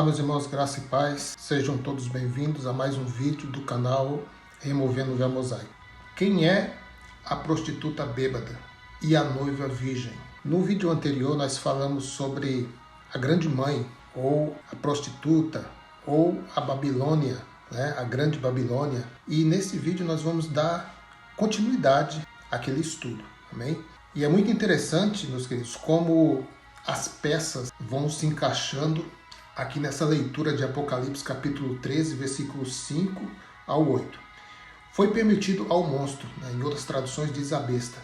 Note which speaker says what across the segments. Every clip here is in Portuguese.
Speaker 1: Olá, meus irmãos, graça e paz. Sejam todos bem-vindos a mais um vídeo do canal Removendo o Véu Mosaico. Quem é a prostituta bêbada e a noiva virgem? No vídeo anterior nós falamos sobre a grande mãe, ou a prostituta, ou a Babilônia, a grande Babilônia. E nesse vídeo nós vamos dar continuidade àquele estudo, amém? E é muito interessante, meus queridos, como as peças vão se encaixando aqui nessa leitura de Apocalipse capítulo 13, versículos 5 ao 8. Foi permitido ao monstro, em outras traduções diz a besta,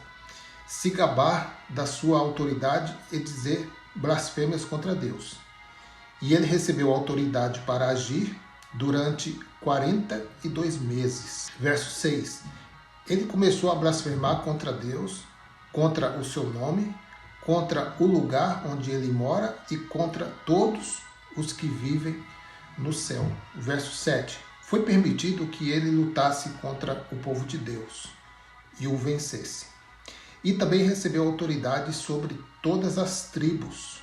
Speaker 1: se gabar da sua autoridade e dizer blasfêmias contra Deus. E ele recebeu autoridade para agir durante 42 meses. Verso 6. Ele começou a blasfemar contra Deus, contra o seu nome, contra o lugar onde ele mora e contra todos os que vivem no céu. Verso 7. Foi permitido que ele lutasse contra o povo de Deus e o vencesse. E também recebeu autoridade sobre todas as tribos,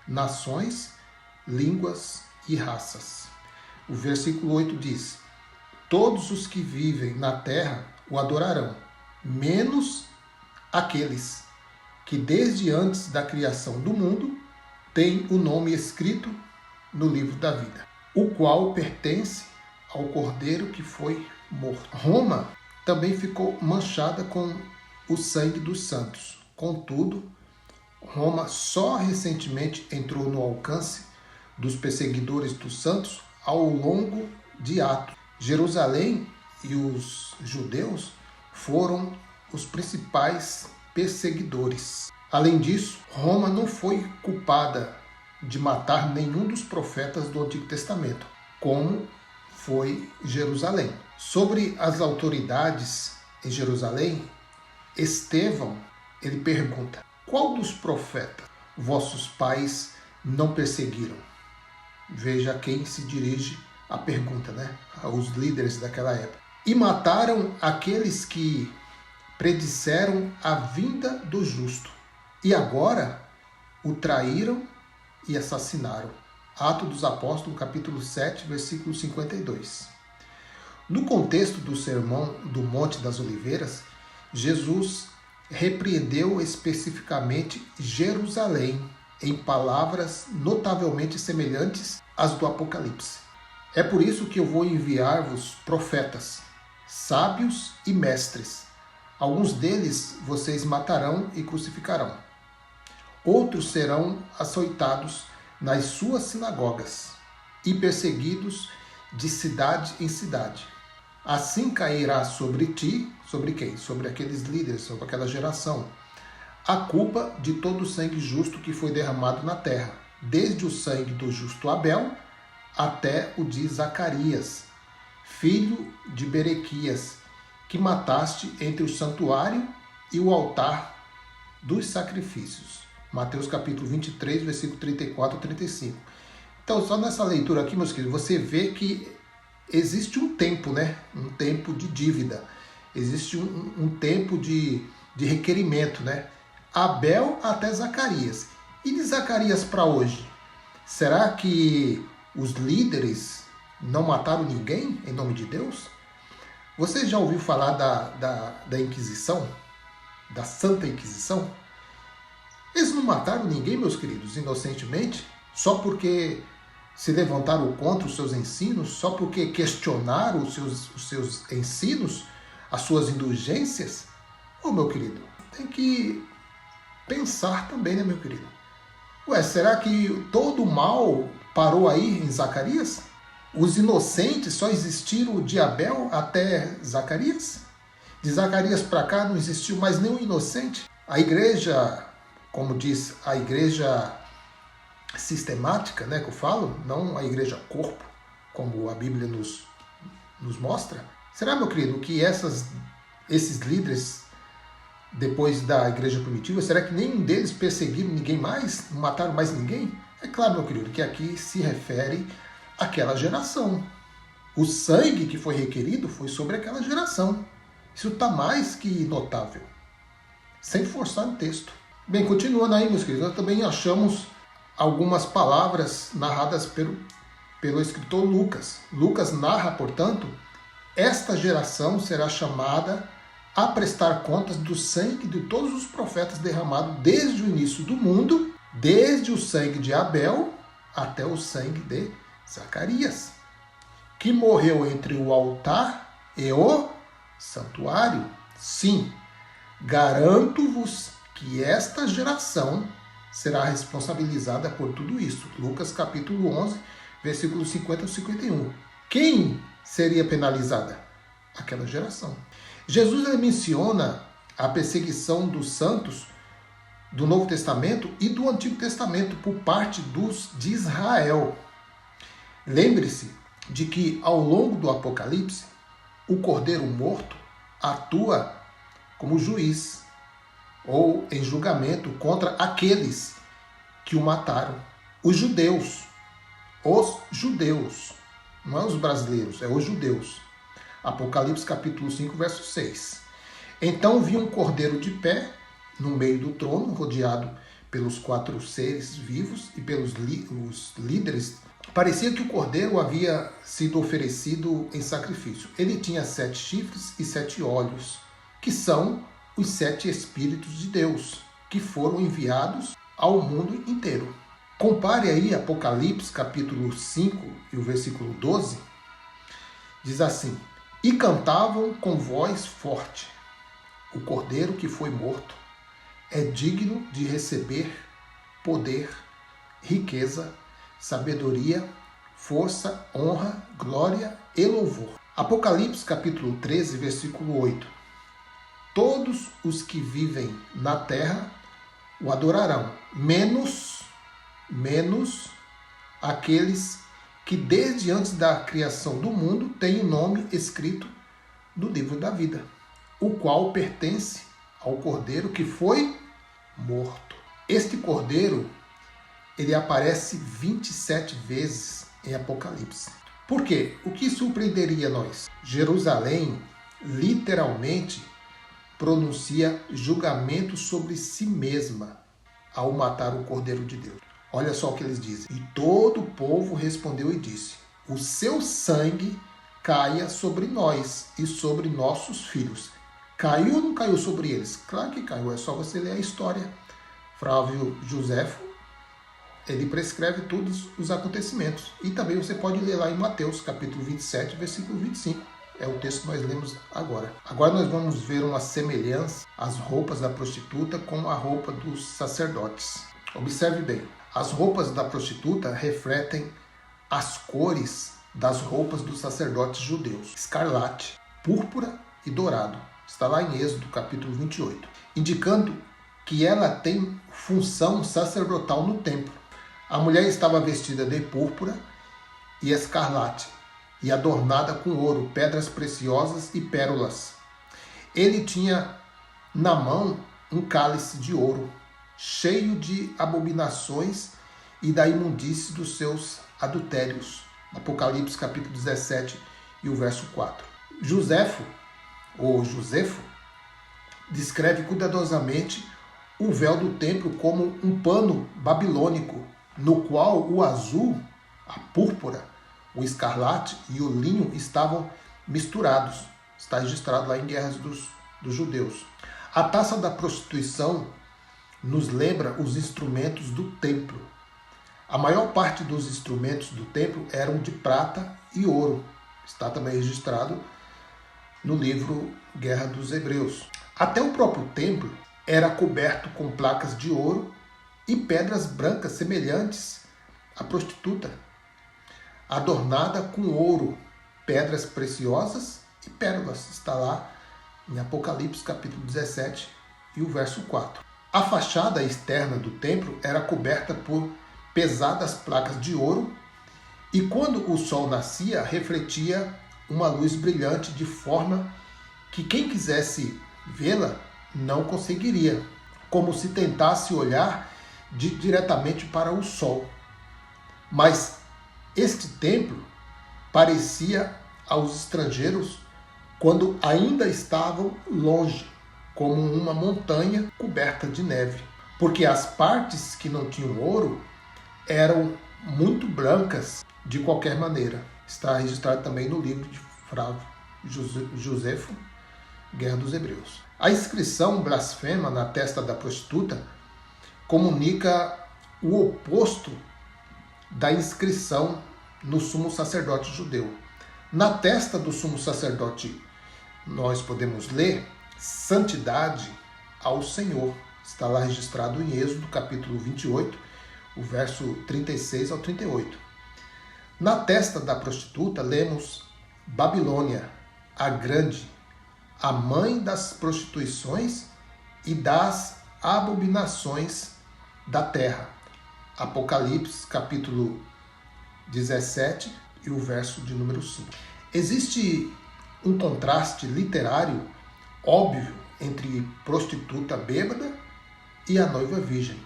Speaker 1: nações, línguas e raças. O versículo 8 diz: todos os que vivem na terra o adorarão, menos aqueles que desde antes da criação do mundo têm o nome escrito no livro da vida, o qual pertence ao Cordeiro que foi morto. Roma também ficou manchada com o sangue dos santos. Contudo, Roma só recentemente entrou no alcance dos perseguidores dos santos ao longo de Atos. Jerusalém e os judeus foram os principais perseguidores. Além disso, Roma não foi culpada de matar nenhum dos profetas do Antigo Testamento, como foi Jerusalém. Sobre as autoridades em Jerusalém, Estevão, ele pergunta: qual dos profetas vossos pais não perseguiram? Veja a quem se dirige a pergunta, aos líderes daquela época. E mataram aqueles que predisseram a vinda do justo, e agora o traíram e assassinaram. Atos dos Apóstolos, capítulo 7, versículo 52. No contexto do Sermão do Monte das Oliveiras, Jesus repreendeu especificamente Jerusalém em palavras notavelmente semelhantes às do Apocalipse. É por isso que eu vou enviar-vos profetas, sábios e mestres. Alguns deles vocês matarão e crucificarão. Outros serão açoitados nas suas sinagogas e perseguidos de cidade em cidade. Assim cairá sobre ti, sobre quem? Sobre aqueles líderes, sobre aquela geração, a culpa de todo o sangue justo que foi derramado na terra, desde o sangue do justo Abel até o de Zacarias, filho de Berequias, que mataste entre o santuário e o altar dos sacrifícios. Mateus capítulo 23, versículo 34 a 35. Então, só nessa leitura aqui, meus queridos, você vê que existe um tempo, um tempo de dívida. Existe um tempo de requerimento, Abel até Zacarias. E de Zacarias para hoje? Será que os líderes não mataram ninguém em nome de Deus? Você já ouviu falar da Inquisição? Da Santa Inquisição? Eles não mataram ninguém, meus queridos, inocentemente, só porque se levantaram contra os seus ensinos, só porque questionaram os seus ensinos, as suas indulgências. Meu querido, tem que pensar também, meu querido? Será que todo o mal parou aí em Zacarias? Os inocentes só existiram de Abel até Zacarias? De Zacarias para cá não existiu mais nenhum inocente? A igreja, como diz, a igreja sistemática, que eu falo, não a igreja corpo, como a Bíblia nos mostra. Será, meu querido, que esses líderes, depois da igreja primitiva, será que nenhum deles perseguiram ninguém mais? Não mataram mais ninguém? É claro, meu querido, que aqui se refere àquela geração. O sangue que foi requerido foi sobre aquela geração. Isso está mais que notável. Sem forçar o texto. Bem, continuando aí, meus queridos, nós também achamos algumas palavras narradas pelo escritor Lucas. Lucas narra, portanto, esta geração será chamada a prestar contas do sangue de todos os profetas derramados desde o início do mundo, desde o sangue de Abel até o sangue de Zacarias, que morreu entre o altar e o santuário. Sim, garanto-vos que esta geração será responsabilizada por tudo isso. Lucas capítulo 11, versículos 50 a 51. Quem seria penalizada? Aquela geração. Jesus menciona a perseguição dos santos do Novo Testamento e do Antigo Testamento por parte de Israel. Lembre-se de que ao longo do Apocalipse, o Cordeiro morto atua como juiz ou em julgamento contra aqueles que o mataram. Os judeus, não é os brasileiros, é os judeus. Apocalipse capítulo 5, verso 6. Então vi um cordeiro de pé no meio do trono, rodeado pelos 4 seres vivos e pelos os líderes. Parecia que o cordeiro havia sido oferecido em sacrifício. Ele tinha 7 chifres e 7 olhos, que são os 7 Espíritos de Deus, que foram enviados ao mundo inteiro. Compare aí Apocalipse capítulo 5 e o versículo 12. Diz assim: e cantavam com voz forte: o cordeiro que foi morto é digno de receber poder, riqueza, sabedoria, força, honra, glória e louvor. Apocalipse capítulo 13, versículo 8. Todos os que vivem na terra o adorarão, menos aqueles que desde antes da criação do mundo têm o nome escrito no livro da vida, o qual pertence ao cordeiro que foi morto. Este cordeiro, ele aparece 27 vezes em Apocalipse. Por quê? O que surpreenderia nós? Jerusalém, literalmente, pronuncia julgamento sobre si mesma ao matar o Cordeiro de Deus. Olha só o que eles dizem. E todo o povo respondeu e disse: o seu sangue caia sobre nós e sobre nossos filhos. Caiu ou não caiu sobre eles? Claro que caiu, é só você ler a história. Flávio Joséfo, ele prescreve todos os acontecimentos. E também você pode ler lá em Mateus, capítulo 27, versículo 25. É o texto que nós lemos agora. Agora nós vamos ver uma semelhança às roupas da prostituta com a roupa dos sacerdotes. Observe bem. As roupas da prostituta refletem as cores das roupas dos sacerdotes judeus: escarlate, púrpura e dourado. Está lá em Êxodo, capítulo 28, indicando que ela tem função sacerdotal no templo. A mulher estava vestida de púrpura e escarlate e adornada com ouro, pedras preciosas e pérolas. Ele tinha na mão um cálice de ouro, cheio de abominações e da imundície dos seus adultérios. Apocalipse capítulo 17 e o verso 4. Josefo descreve cuidadosamente o véu do templo como um pano babilônico, no qual o azul, a púrpura, o escarlate e o linho estavam misturados. Está registrado lá em Guerras dos Judeus. A taça da prostituição nos lembra os instrumentos do templo. A maior parte dos instrumentos do templo eram de prata e ouro. Está também registrado no livro Guerra dos Hebreus. Até o próprio templo era coberto com placas de ouro e pedras brancas semelhantes à prostituta, adornada com ouro, pedras preciosas e pérolas. Está lá em Apocalipse capítulo 17 e o verso 4. A fachada externa do templo era coberta por pesadas placas de ouro e quando o sol nascia refletia uma luz brilhante de forma que quem quisesse vê-la não conseguiria, como se tentasse olhar diretamente para o sol. Mas este templo parecia aos estrangeiros quando ainda estavam longe, como uma montanha coberta de neve, porque as partes que não tinham ouro eram muito brancas de qualquer maneira. Está registrado também no livro de Flávio Josefo, Guerra dos Hebreus. A inscrição blasfema na testa da prostituta comunica o oposto da inscrição no sumo sacerdote judeu. Na testa do sumo sacerdote nós podemos ler santidade ao Senhor. Está lá registrado em Êxodo, capítulo 28, o verso 36 ao 38. Na testa da prostituta lemos Babilônia, a grande, a mãe das prostituições e das abominações da terra. Apocalipse, capítulo 17 e o verso de número 5. Existe um contraste literário óbvio entre prostituta bêbada e a noiva virgem.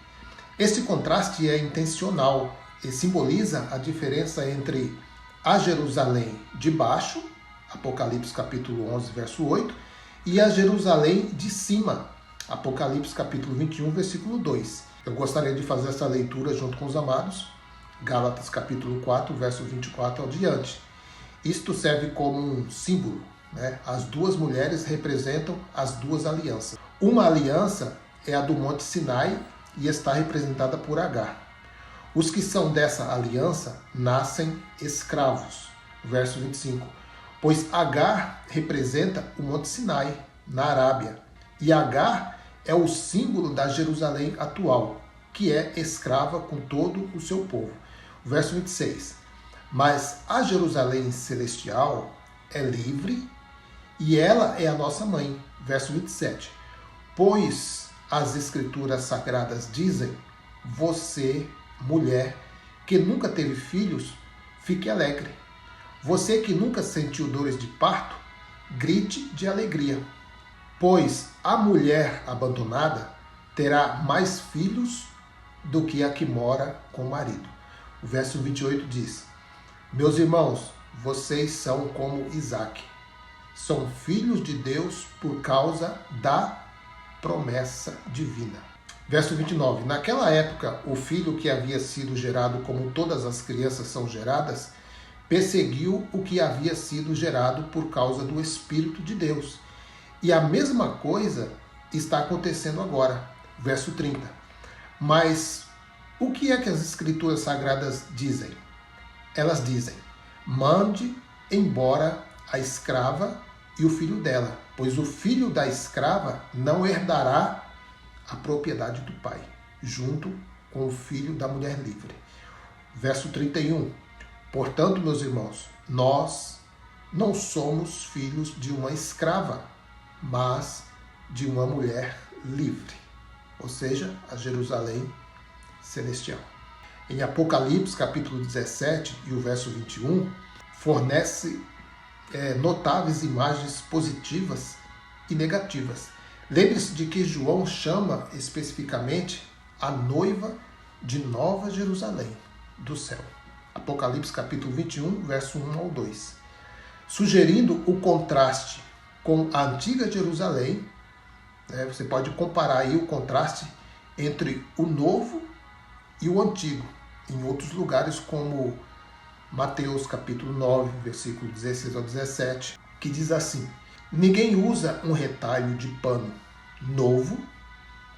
Speaker 1: Esse contraste é intencional e simboliza a diferença entre a Jerusalém de baixo, Apocalipse capítulo 11, verso 8, e a Jerusalém de cima, Apocalipse capítulo 21, versículo 2. Eu gostaria de fazer essa leitura junto com os amados, Gálatas capítulo 4, verso 24 ao diante. Isto serve como um símbolo, né? As duas mulheres representam as duas alianças. Uma aliança é a do Monte Sinai e está representada por Agar. Os que são dessa aliança nascem escravos. Verso 25. Pois Agar representa o Monte Sinai, na Arábia. E Agar é o símbolo da Jerusalém atual, que é escrava com todo o seu povo. Verso 26. Mas a Jerusalém celestial é livre e ela é a nossa mãe. Verso 27. Pois as escrituras sagradas dizem: você, mulher, que nunca teve filhos, fique alegre. Você que nunca sentiu dores de parto, grite de alegria. Pois a mulher abandonada terá mais filhos do que a que mora com o marido. O verso 28 diz: meus irmãos, vocês são como Isaque. São filhos de Deus por causa da promessa divina. Verso 29. Naquela época, o filho que havia sido gerado como todas as crianças são geradas, perseguiu o que havia sido gerado por causa do Espírito de Deus. E a mesma coisa está acontecendo agora. Verso 30. Mas o que é que as Escrituras Sagradas dizem? Elas dizem: mande embora a escrava e o filho dela, pois o filho da escrava não herdará a propriedade do pai, junto com o filho da mulher livre. Verso 31. Portanto, meus irmãos, nós não somos filhos de uma escrava, mas de uma mulher livre, ou seja, a Jerusalém celestial. Em Apocalipse, capítulo 17 e o verso 21, fornece notáveis imagens positivas e negativas. Lembre-se de que João chama especificamente a noiva de Nova Jerusalém, do céu. Apocalipse capítulo 21, verso 1 ao 2. Sugerindo o contraste com a antiga Jerusalém, você pode comparar aí o contraste entre o novo e o antigo, em outros lugares como Mateus capítulo 9, versículo 16 ao 17, que diz assim: ninguém usa um retalho de pano novo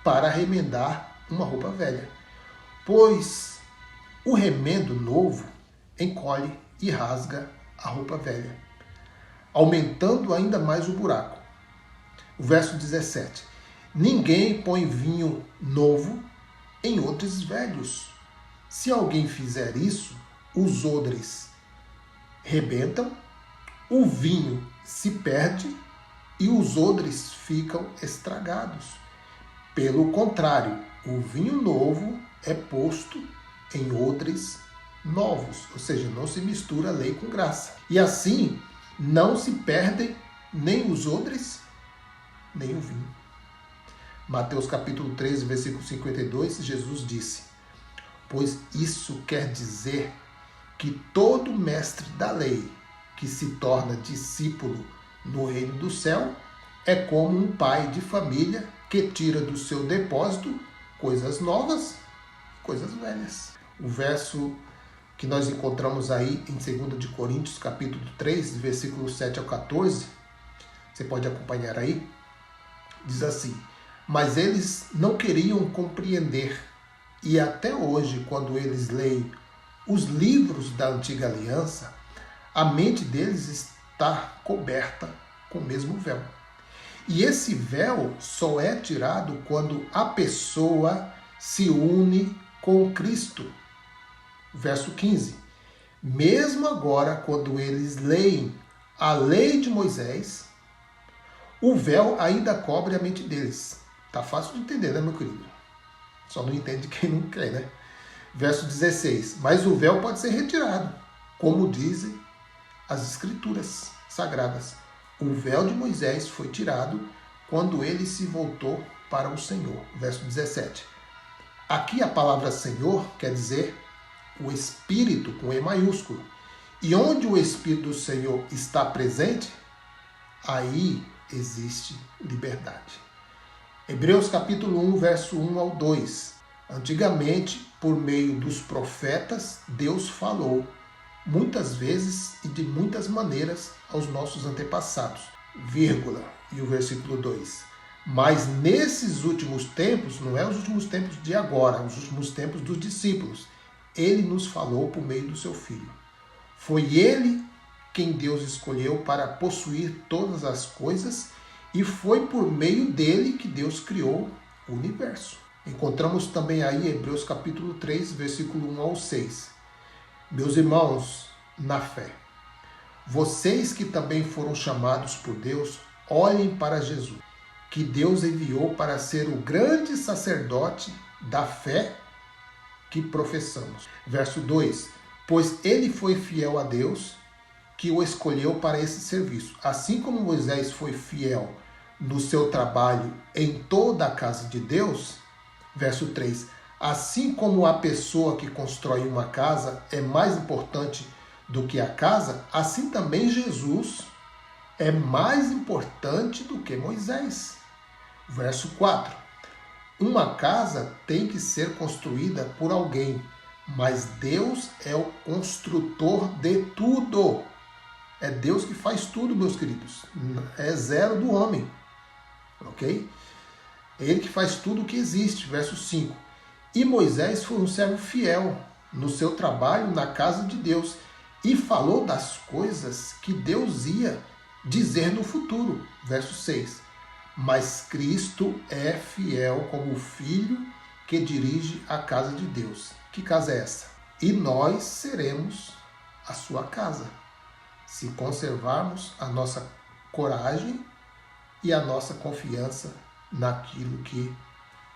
Speaker 1: para remendar uma roupa velha, pois o remendo novo encolhe e rasga a roupa velha, aumentando ainda mais o buraco. O verso 17. Ninguém põe vinho novo em odres velhos. Se alguém fizer isso, os odres rebentam, o vinho se perde e os odres ficam estragados. Pelo contrário, o vinho novo é posto em odres novos, ou seja, não se mistura lei com graça. E assim não se perdem nem os odres, nem o vinho. Mateus capítulo 13, versículo 52, Jesus disse: pois isso quer dizer que todo mestre da lei que se torna discípulo no reino do céu é como um pai de família que tira do seu depósito coisas novas e coisas velhas. O verso que nós encontramos aí em 2 de Coríntios, capítulo 3, versículo 7 ao 14, você pode acompanhar aí, diz assim: mas eles não queriam compreender, e até hoje, quando eles leem os livros da Antiga Aliança, a mente deles está coberta com o mesmo véu. E esse véu só é tirado quando a pessoa se une com Cristo. Verso 15. Mesmo agora, quando eles leem a lei de Moisés, o véu ainda cobre a mente deles. Tá fácil de entender, né, meu querido? Só não entende quem não quer, né? Verso 16. Mas o véu pode ser retirado, como dizem as Escrituras Sagradas. O véu de Moisés foi tirado quando ele se voltou para o Senhor. Verso 17. Aqui a palavra Senhor quer dizer o Espírito com E maiúsculo. E onde o Espírito do Senhor está presente, aí existe liberdade. Hebreus capítulo 1, verso 1 ao 2. Antigamente, por meio dos profetas, Deus falou muitas vezes e de muitas maneiras aos nossos antepassados, vírgula, e o versículo 2. Mas nesses últimos tempos, não é os últimos tempos de agora, os últimos tempos dos discípulos, ele nos falou por meio do seu Filho. Foi ele quem Deus escolheu para possuir todas as coisas e foi por meio dele que Deus criou o universo. Encontramos também aí Hebreus capítulo 3, versículo 1 ao 6. Meus irmãos, na fé, vocês que também foram chamados por Deus, olhem para Jesus, que Deus enviou para ser o grande sacerdote da fé que professamos. Verso 2. Pois ele foi fiel a Deus, que o escolheu para esse serviço. Assim como Moisés foi fiel no seu trabalho em toda a casa de Deus. Verso 3. Assim como a pessoa que constrói uma casa é mais importante do que a casa, assim também Jesus é mais importante do que Moisés. Verso 4. Uma casa tem que ser construída por alguém, mas Deus é o construtor de tudo. É Deus que faz tudo, meus queridos. É zero do homem. Ok? É Ele que faz tudo o que existe. Verso 5. E Moisés foi um servo fiel no seu trabalho na casa de Deus e falou das coisas que Deus ia dizer no futuro. Verso 6. Mas Cristo é fiel como o filho que dirige a casa de Deus. Que casa é essa? E nós seremos a sua casa, se conservarmos a nossa coragem e a nossa confiança naquilo que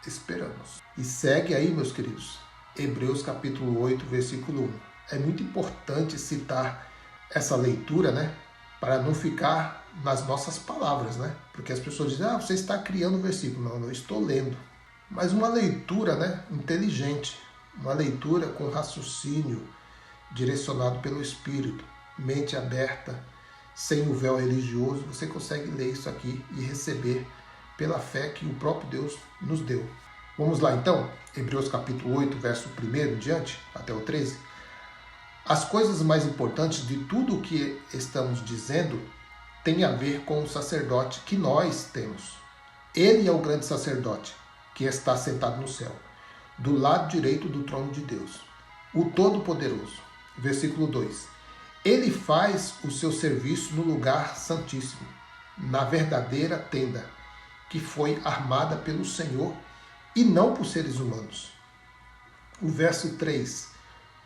Speaker 1: esperamos. E segue aí, meus queridos, Hebreus capítulo 8, versículo 1. É muito importante citar essa leitura, né? Para não ficar nas nossas palavras, né? Porque as pessoas dizem, você está criando o versículo. Não, eu estou lendo. Mas uma leitura, né, inteligente, uma leitura com raciocínio direcionado pelo Espírito, mente aberta, sem o véu religioso, você consegue ler isso aqui e receber pela fé que o próprio Deus nos deu. Vamos lá então, Hebreus capítulo 8, verso 1 em diante, até o 13. As coisas mais importantes de tudo o que estamos dizendo tem a ver com o sacerdote que nós temos. Ele é o grande sacerdote que está sentado no céu, do lado direito do trono de Deus, o Todo-Poderoso. Versículo 2. Ele faz o seu serviço no lugar santíssimo, na verdadeira tenda, que foi armada pelo Senhor e não por seres humanos. O verso 3.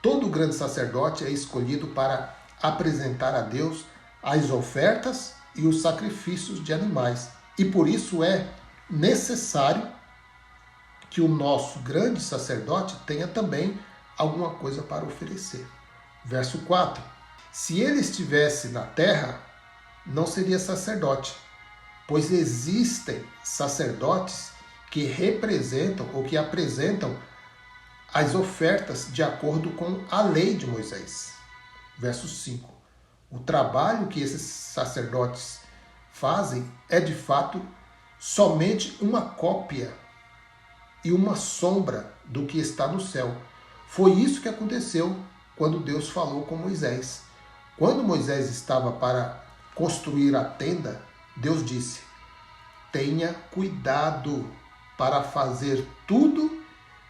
Speaker 1: Todo grande sacerdote é escolhido para apresentar a Deus as ofertas e os sacrifícios de animais. E por isso é necessário que o nosso grande sacerdote tenha também alguma coisa para oferecer. Verso 4. Se ele estivesse na terra, não seria sacerdote, pois existem sacerdotes que representam ou que apresentam as ofertas de acordo com a lei de Moisés. Verso 5. O trabalho que esses sacerdotes fazem é de fato somente uma cópia e uma sombra do que está no céu. Foi isso que aconteceu quando Deus falou com Moisés. Quando Moisés estava para construir a tenda, Deus disse: tenha cuidado para fazer tudo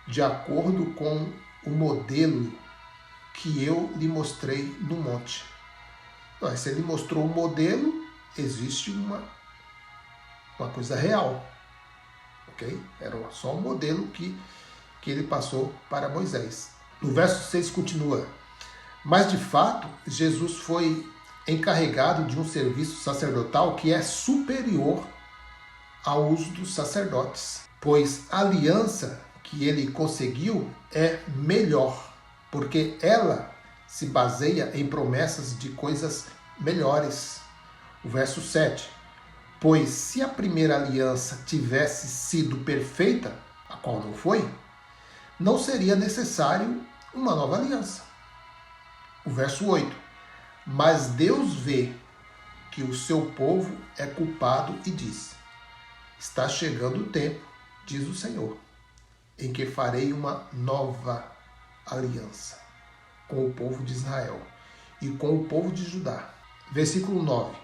Speaker 1: de acordo com o modelo que eu lhe mostrei no monte. Então, se ele mostrou o modelo, existe uma coisa real. Ok? Era só um modelo que ele passou para Moisés. No verso 6 continua: mas de fato, Jesus foi encarregado de um serviço sacerdotal que é superior ao uso dos sacerdotes, pois a aliança que ele conseguiu é melhor, porque ela se baseia em promessas de coisas melhores. O verso 7: pois se a primeira aliança tivesse sido perfeita, a qual não foi, não seria necessário uma nova aliança. O verso 8: mas Deus vê que o seu povo é culpado e diz: está chegando o tempo, diz o Senhor, em que farei uma nova aliança com o povo de Israel e com o povo de Judá. Versículo 9: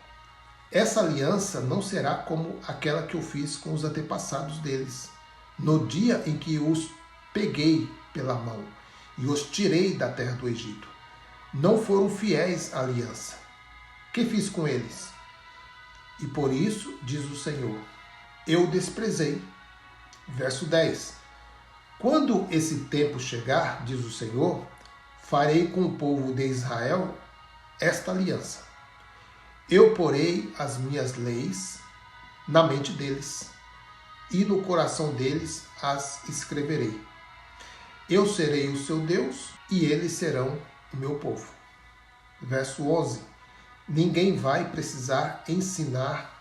Speaker 1: essa aliança não será como aquela que eu fiz com os antepassados deles, no dia em que os peguei pela mão e os tirei da terra do Egito. Não foram fiéis à aliança. Que fiz com eles? E por isso, diz o Senhor, eu desprezei. Verso 10: quando esse tempo chegar, diz o Senhor, farei com o povo de Israel esta aliança. Eu porei as minhas leis na mente deles, e no coração deles as escreverei. Eu serei o seu Deus, e eles serão o meu povo. Verso 11: ninguém vai precisar ensinar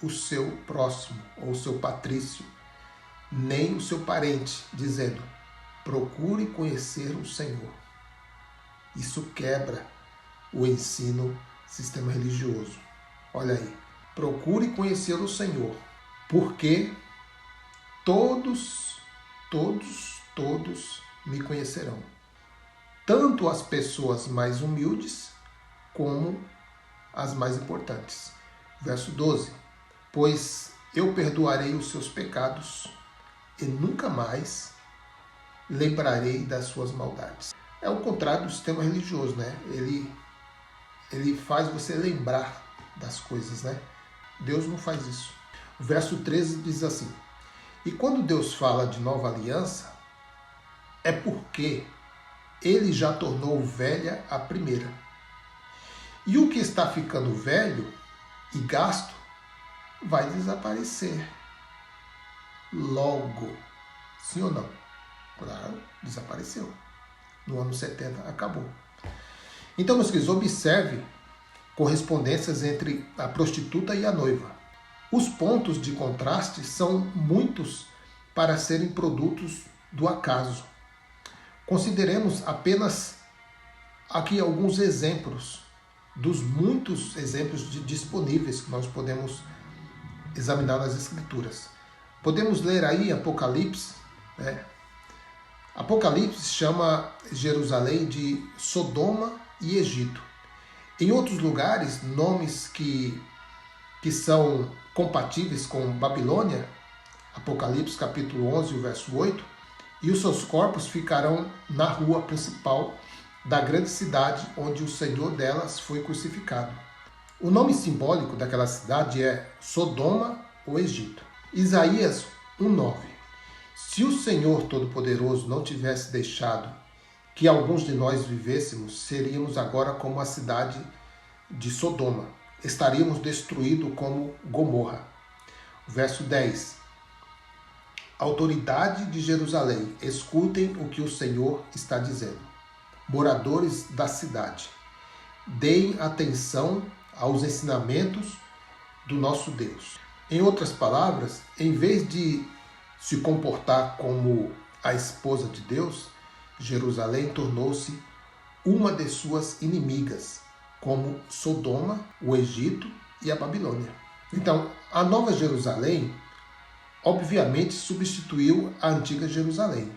Speaker 1: o seu próximo, ou o seu patrício, nem o seu parente, dizendo: procure conhecer o Senhor. Isso quebra o ensino sistema religioso. Olha aí, procure conhecer o Senhor, porque todos me conhecerão. Tanto as pessoas mais humildes como as mais importantes. Verso 12: pois eu perdoarei os seus pecados e nunca mais lembrarei das suas maldades. É o contrário do sistema religioso, né? Ele faz você lembrar das coisas, né? Deus não faz isso. O verso 13 diz assim: e quando Deus fala de nova aliança, é porque ele já tornou velha a primeira. E o que está ficando velho e gasto vai desaparecer. Logo. Sim ou não? Claro, desapareceu. No ano 70 acabou. Então, meus queridos, observe correspondências entre a prostituta e a noiva. Os pontos de contraste são muitos para serem produtos do acaso. Consideremos apenas aqui alguns exemplos dos muitos exemplos disponíveis que nós podemos examinar nas Escrituras. Podemos ler aí Apocalipse, né? Apocalipse chama Jerusalém de Sodoma e Egito. Em outros lugares, nomes que são compatíveis com Babilônia, Apocalipse capítulo 11, verso 8, e os seus corpos ficarão na rua principal da grande cidade onde o Senhor delas foi crucificado. O nome simbólico daquela cidade é Sodoma ou Egito. Isaías 1:9. Se o Senhor Todo-Poderoso não tivesse deixado que alguns de nós vivêssemos, seríamos agora como a cidade de Sodoma. Estaríamos destruídos como Gomorra. Verso 10. Autoridade de Jerusalém, escutem o que o Senhor está dizendo. Moradores da cidade, deem atenção aos ensinamentos do nosso Deus. Em outras palavras, em vez de se comportar como a esposa de Deus, Jerusalém tornou-se uma de suas inimigas, como Sodoma, o Egito e a Babilônia. Então, a Nova Jerusalém, obviamente, substituiu a antiga Jerusalém.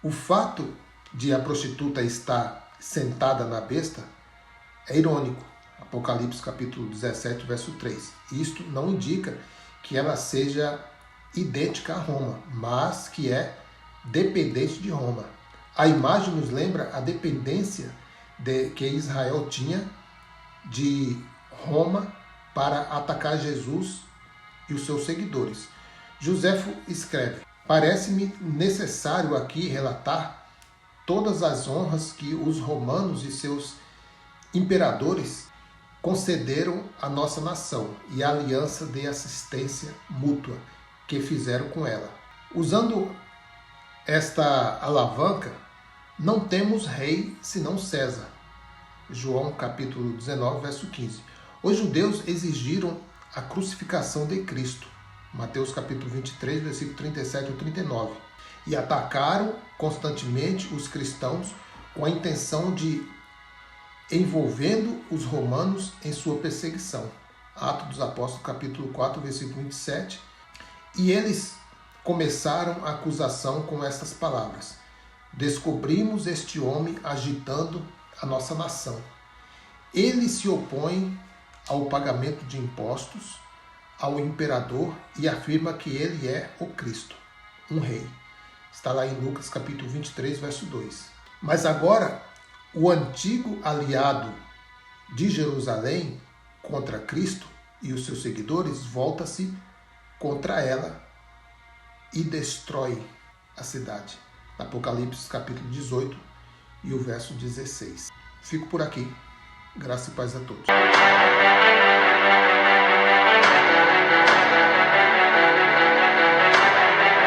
Speaker 1: O fato de a prostituta estar sentada na besta é irônico. Apocalipse capítulo 17, verso 3. Isto não indica que ela seja idêntica a Roma, mas que é dependente de Roma. A imagem nos lembra a dependência que Israel tinha de Roma para atacar Jesus e os seus seguidores. Joséfo escreve: parece-me necessário aqui relatar todas as honras que os romanos e seus imperadores concederam à nossa nação e a aliança de assistência mútua que fizeram com ela. Usando esta alavanca, não temos rei senão César. João capítulo 19, verso 15. Os judeus exigiram a crucificação de Cristo. Mateus capítulo 23, versículo 37 ao 39. E atacaram constantemente os cristãos com a intenção de envolvendo os romanos em sua perseguição. Atos dos Apóstolos capítulo 4, versículo 27. E eles começaram a acusação com estas palavras: descobrimos este homem agitando a nossa nação. Ele se opõe ao pagamento de impostos ao imperador e afirma que ele é o Cristo, um rei. Está lá em Lucas capítulo 23, verso 2. Mas agora, o antigo aliado de Jerusalém contra Cristo e os seus seguidores volta-se contra ela e destrói a cidade. Apocalipse capítulo 18 e o verso 16. Fico por aqui. Graça e paz a todos.